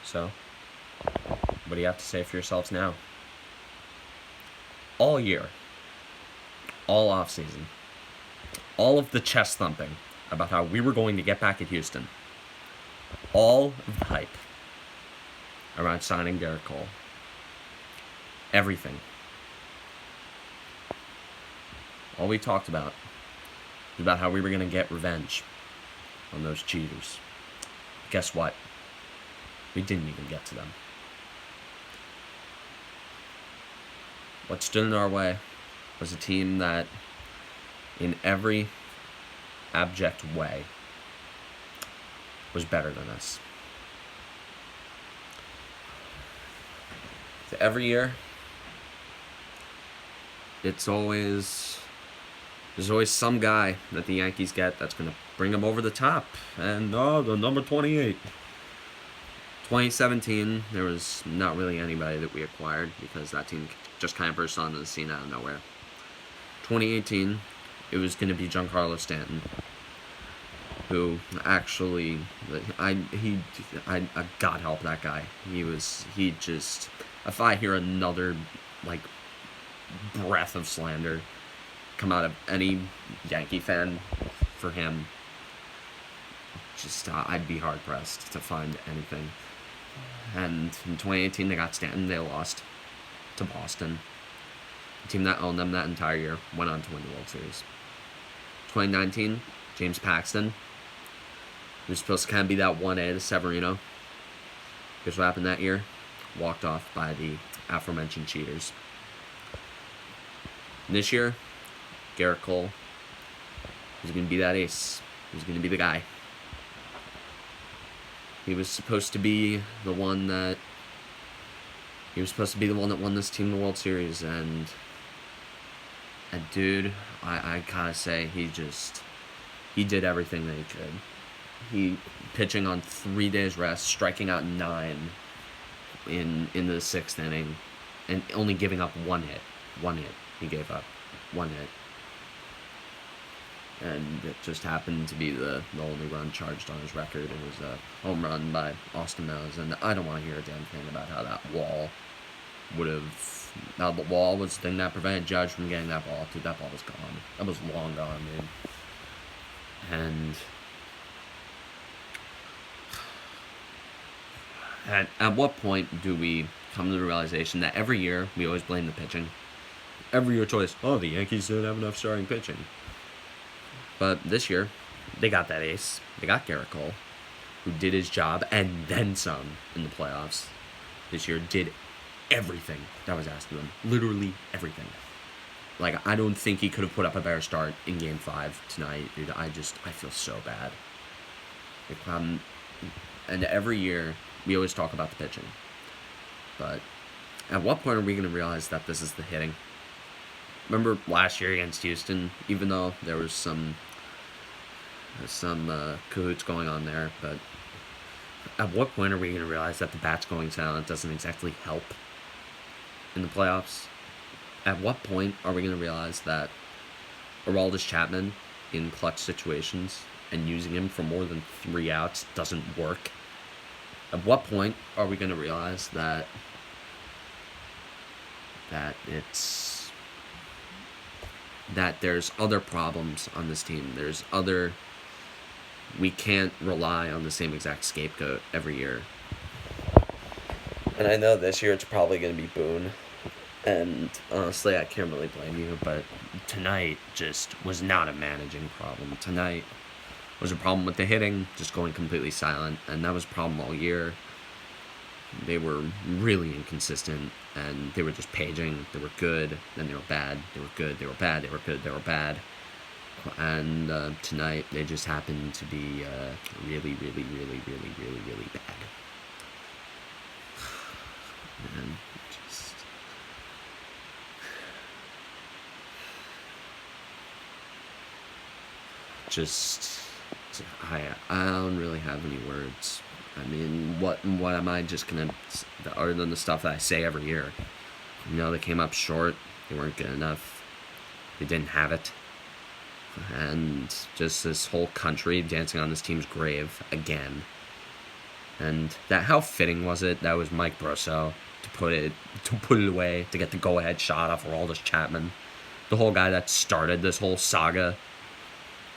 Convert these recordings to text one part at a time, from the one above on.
So, what do you have to say for yourselves now? All year, all offseason, all of the chest thumping about how we were going to get back at Houston, all of the hype around signing Garrett Cole, everything. All we talked about was about how we were going to get revenge on those cheaters. Guess what? We didn't even get to them. What stood in our way was a team that, in every abject way, was better than us. So every year, there's always some guy that the Yankees get that's going to bring them over the top. And, the number 28. 2017, there was not really anybody that we acquired because that team just kind of burst onto the scene out of nowhere. 2018, it was going to be Giancarlo Stanton, who actually, God help that guy. If I hear another, breath of slander come out of any Yankee fan for him, I'd be hard-pressed to find anything. And in 2018, they got Stanton. They lost to Boston. The team that owned them that entire year went on to win the World Series. 2019, James Paxton, who was supposed to kind of be that 1A to Severino. Guess what happened that year? Walked off by the aforementioned cheaters. And this year, Garrett Cole, he's going to be that ace. He's going to be the guy. He was supposed to be the one that won this team the World Series, and dude, I gotta say, he did everything that he could. He pitching on 3 days rest, striking out 9 in the 6th inning, and only giving up one hit. He gave up one hit. And it just happened to be the only run charged on his record. It was a home run by Austin Mills, and I don't want to hear a damn thing about how that wall the wall was the thing that prevented Judge from getting that ball. Dude, that ball was gone. That was long gone, dude. And at what point do we come to the realization that every year we always blame the pitching? Every year it's always, the Yankees didn't have enough starting pitching. But this year, they got that ace. They got Garrett Cole, who did his job and then some in the playoffs. This year did everything that was asked of him. Literally everything. I don't think he could have put up a better start in Game 5 tonight, dude. I feel so bad. And every year, we always talk about the pitching. But at what point are we going to realize that this is the hitting? Remember last year against Houston, even though there was some cahoots going on there, but at what point are we going to realize that the bats going silent doesn't exactly help in the playoffs? At what point are we going to realize that Aroldis Chapman in clutch situations and using him for more than 3 outs doesn't work? At what point are we going to realize that there's other problems on this team? We can't rely on the same exact scapegoat every year. And I know this year it's probably going to be Boone. And honestly, I can't really blame you, but tonight just was not a managing problem. Tonight was a problem with the hitting, just going completely silent, and that was a problem all year. They were really inconsistent, and they were just paging. They were good, then they were bad. They were good, they were bad, they were good, they were bad. And tonight, they just happened to be really, really, really, really, really, really bad. And I don't really have any words. I mean, what am I just gonna, other than the stuff that I say every year? They came up short. They weren't good enough. They didn't have it. And just this whole country dancing on this team's grave again. And that, how fitting was it? That was Mike Brosseau to put it away, to get the go-ahead shot off Aroldis Chapman, the whole guy that started this whole saga.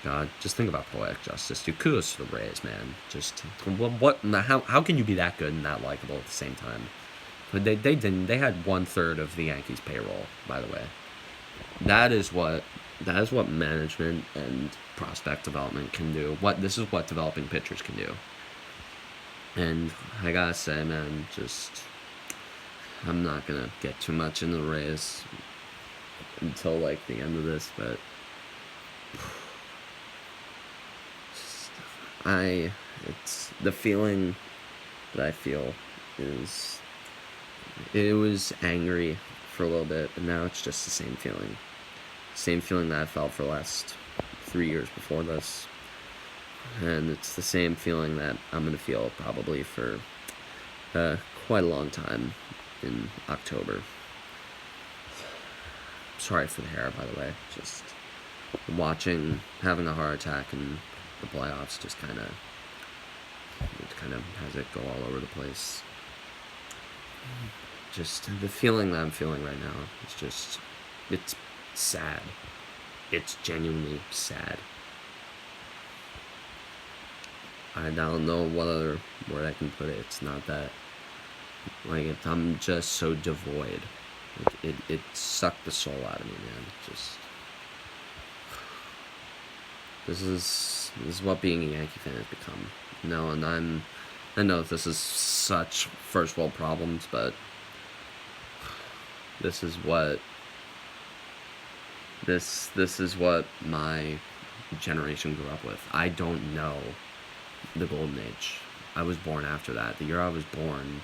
God, just think about poetic justice, dude. Kudos to the Rays, man. Just how can you be that good and that likable at the same time? But they didn't. They had 1/3 of the Yankees' payroll, by the way. That is what management and prospect development can do. This is what developing pitchers can do. And I gotta say, man, I'm not gonna get too much into the Rays until like the end of this, but it's the feeling that I feel is, it was angry for a little bit, but now it's just the same feeling. Same feeling that I felt for the last 3 years before this. And it's the same feeling that I'm going to feel probably for quite a long time in October. Sorry for the hair, by the way. Just having a heart attack in the playoffs just kind of has it go all over the place. Just the feeling that I'm feeling right now, it's sad. It's genuinely sad. I don't know what other word I can put it. It's not that, like, I'm just so devoid. It sucked the soul out of me, man. This is what being a Yankee fan has become. No, and I know this is such first world problems, but this is what my generation grew up with. I don't know the golden age. I was born after that. The year I was born,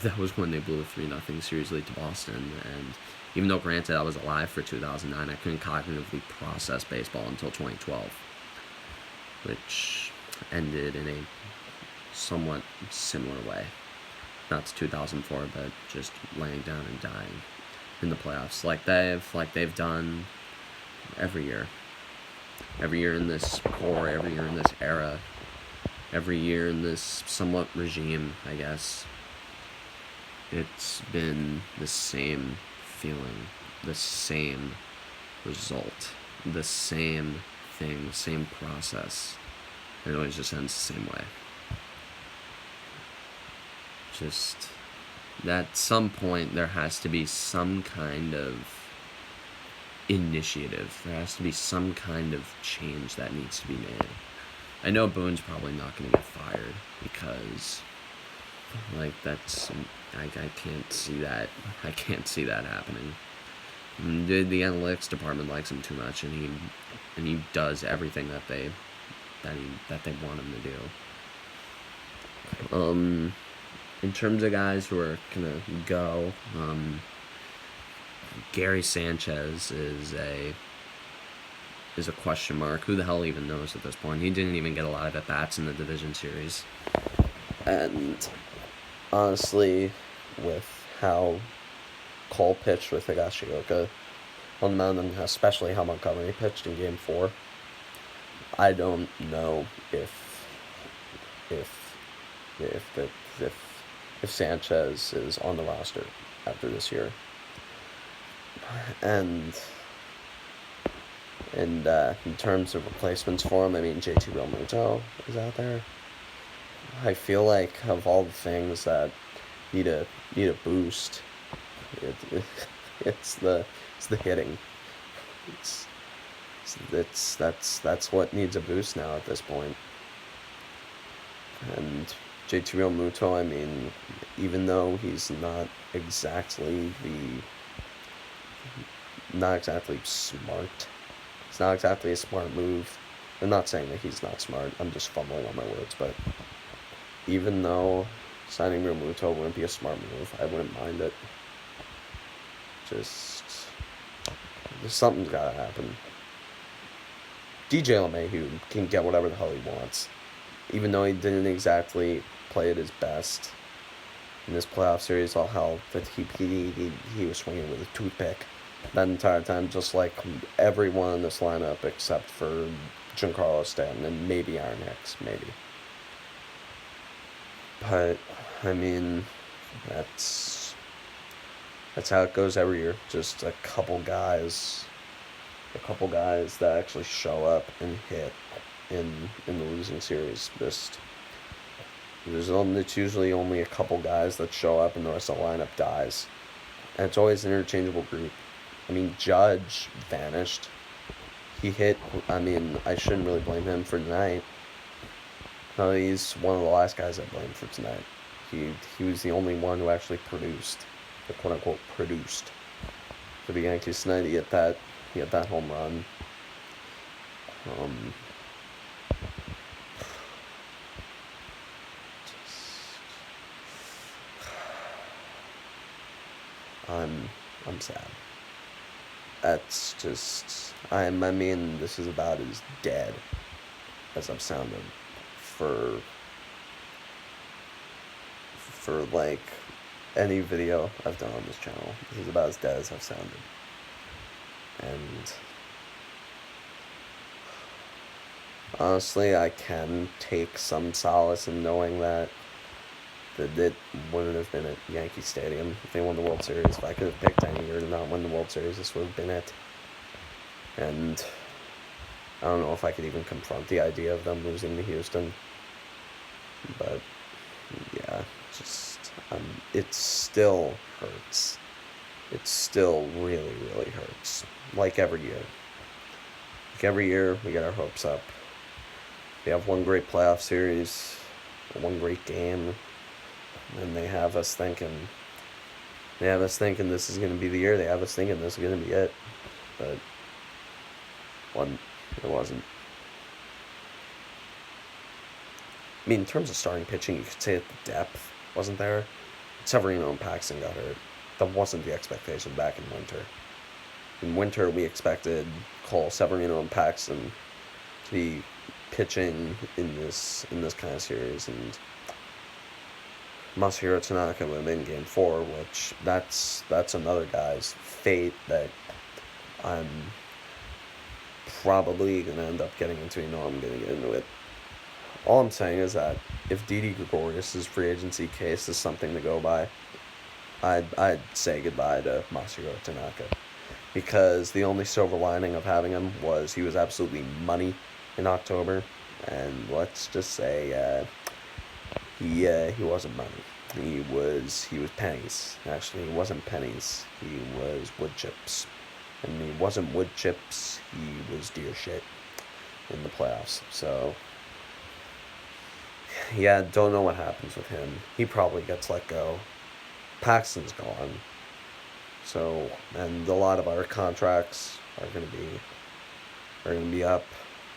that was when they blew a 3-0 series lead to Boston. And even though, granted, I was alive for 2009, I couldn't cognitively process baseball until 2012, which ended in a somewhat similar way. Not to 2004, but just laying down and dying in the playoffs, like they've done every year in this core, every year in this era, every year in this somewhat regime, I guess. It's been the same feeling, the same result, the same thing, same process. It always just ends the same way. Just at some point there has to be some kind of initiative. There has to be some kind of change that needs to be made. I know Boone's probably not going to get fired because, like, that's, I can't see that. I can't see that happening. The analytics department likes him too much, and he does everything that they want him to do. In terms of guys who are gonna go, Gary Sanchez is a question mark. Who the hell even knows at this point? He didn't even get a lot of at-bats in the division series. And honestly, with how Cole pitched with Higashioka on the mound, and especially how Montgomery pitched in Game 4, I don't know if Sanchez is on the roster after this year. And in terms of replacements for him, I mean, JT Realmuto is out there. I feel like of all the things that need a boost, it's the hitting. That's what needs a boost now at this point. And JT Realmuto, I mean, even though he's not exactly smart, it's not exactly a smart move. I'm not saying that he's not smart, I'm just fumbling on my words, but even though signing Realmuto wouldn't be a smart move, I wouldn't mind it. Something's gotta happen. DJ LeMahieu can get whatever the hell he wants. Even though he didn't exactly play at his best in this playoff series, all hell that he was swinging with a toothpick that entire time, just like everyone in this lineup except for Giancarlo Stanton and maybe Aaron Hicks, maybe. But I mean, that's that's how it goes every year. Just a couple guys that actually show up and hit in the losing series. It's usually only a couple guys that show up and the rest of the lineup dies. And it's always an interchangeable group. I mean, Judge vanished. He hit. I mean, I shouldn't really blame him for tonight. No, he's one of the last guys I blame for tonight. He was the only one who actually produced, the quote unquote produced, for the Yankees tonight. He had that home run. Um, I'm sad. That's just I mean, this is about as dead as I've sounded for like any video I've done on this channel. This is about as dead as I've sounded. And honestly, I can take some solace in knowing that it wouldn't have been at Yankee Stadium if they won the World Series. If I could have picked any year to not win the World Series, this would have been it. And I don't know if I could even confront the idea of them losing to Houston. But yeah, it still hurts. It still really, really hurts. Like every year. Like every year, we get our hopes up. We have one great playoff series, one great game, and they have us thinking this is going to be the year. They have us thinking this is going to be it. But it wasn't. I mean, in terms of starting pitching, you could say that the depth wasn't there. Severino and Paxton got hurt. That wasn't the expectation back in winter. In winter, we expected Cole, Severino, and Paxton to be pitching in this kind of series, and Masahiro Tanaka would have been Game 4, which that's another guy's fate that I'm probably going to end up getting into. You know I'm going to get into it. All I'm saying is that if Didi Gregorius' free agency case is something to go by, I'd say goodbye to Masahiro Tanaka. Because the only silver lining of having him was he was absolutely money in October. And let's just say he wasn't money. He was pennies. Actually, he wasn't pennies. He was wood chips. And he wasn't wood chips. He was deer shit in the playoffs. So yeah, don't know what happens with him. He probably gets let go. Paxton's gone. So, and a lot of our contracts are gonna be up.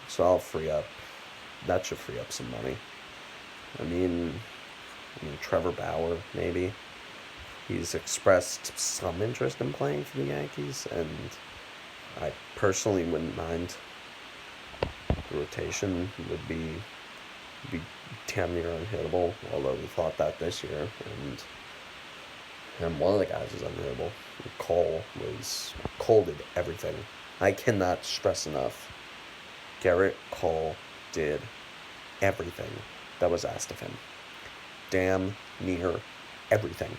So I'll free up. That should free up some money. I mean Trevor Bauer, maybe. He's expressed some interest in playing for the Yankees, and I personally wouldn't mind. The rotation would be damn near unhittable, although we thought that this year, and one of the guys was unhittable. Cole did everything. I cannot stress enough. Garrett Cole did everything that was asked of him. Damn near everything.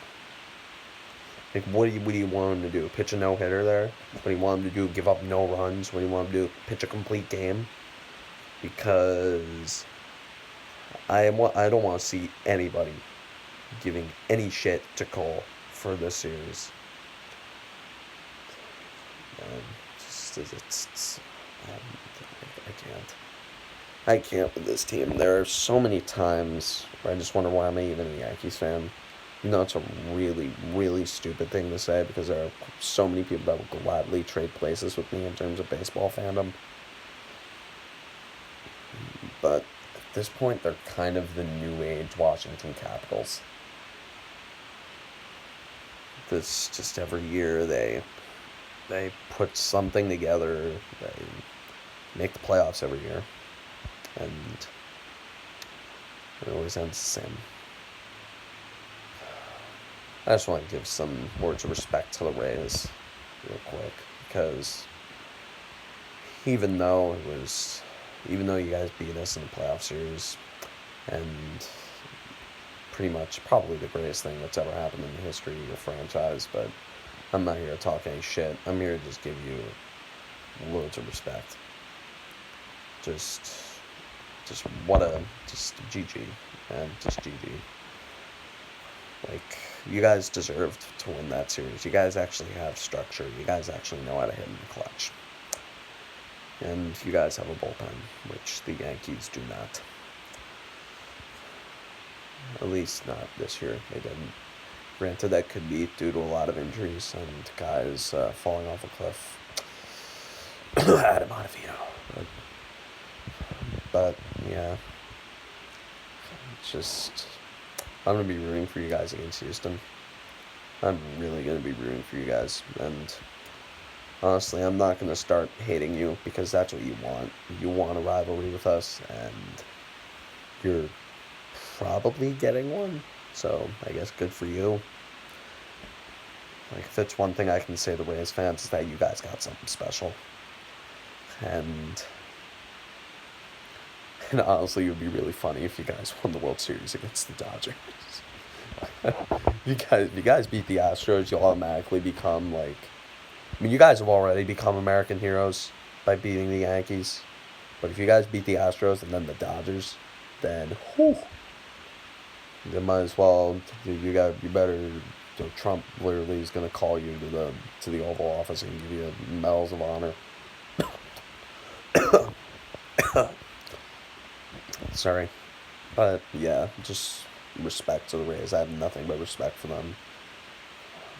Like, what do you want him to do? Pitch a no-hitter there? What do you want him to do? Give up no runs? What do you want him to do? Pitch a complete game? Because I don't want to see anybody giving any shit to Cole for this series. I can't with this team. There are so many times where I just wonder why I'm even a Yankees fan. You know, it's a really, really stupid thing to say because there are so many people that will gladly trade places with me in terms of baseball fandom. But at this point, they're kind of the new age Washington Capitals. This just every year they put something together. They make the playoffs every year, and it always ends the same. I just want to give some words of respect to the Rays real quick, because even though you guys beat us in the playoff series, and pretty much probably the greatest thing that's ever happened in the history of your franchise, but I'm not here to talk any shit. I'm here to just give you loads of respect. Just just GG, and just GG. Like, you guys deserved to win that series. You guys actually have structure. You guys actually know how to hit in the clutch. And you guys have a bullpen, which the Yankees do not. At least not this year. They didn't. Granted, that could be due to a lot of injuries and guys falling off a cliff. Adam Ottavino. But yeah. It's just, I'm going to be rooting for you guys against Houston. I'm really going to be rooting for you guys. And honestly, I'm not going to start hating you because that's what you want. You want a rivalry with us, and you're probably getting one. So I guess good for you. Like, if it's one thing I can say to Rays fans, is that you guys got something special. And honestly, it would be really funny if you guys won the World Series against the Dodgers. If you guys beat the Astros, you'll automatically become, like... I mean, you guys have already become American heroes by beating the Yankees. But if you guys beat the Astros and then the Dodgers, then, whew, you might as well... You better... Trump literally is going to call you to the Oval Office and give you medals of honor. Sorry. But, yeah, just respect to the Rays. I have nothing but respect for them.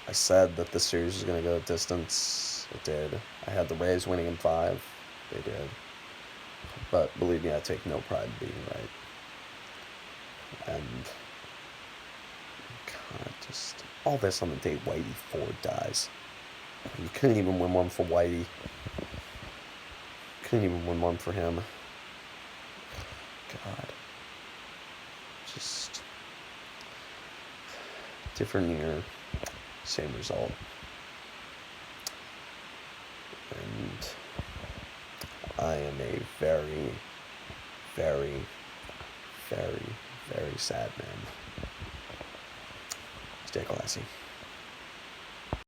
I said that this series was going to go a distance. It did. I had the Rays winning in 5. They did. But believe me, I take no pride in being right. And, God, just all this on the day Whitey Ford dies. You couldn't even win one for Whitey. Couldn't even win one for him. God. Just different year, same result. And I am a very, very, very, very sad man. Stay classy.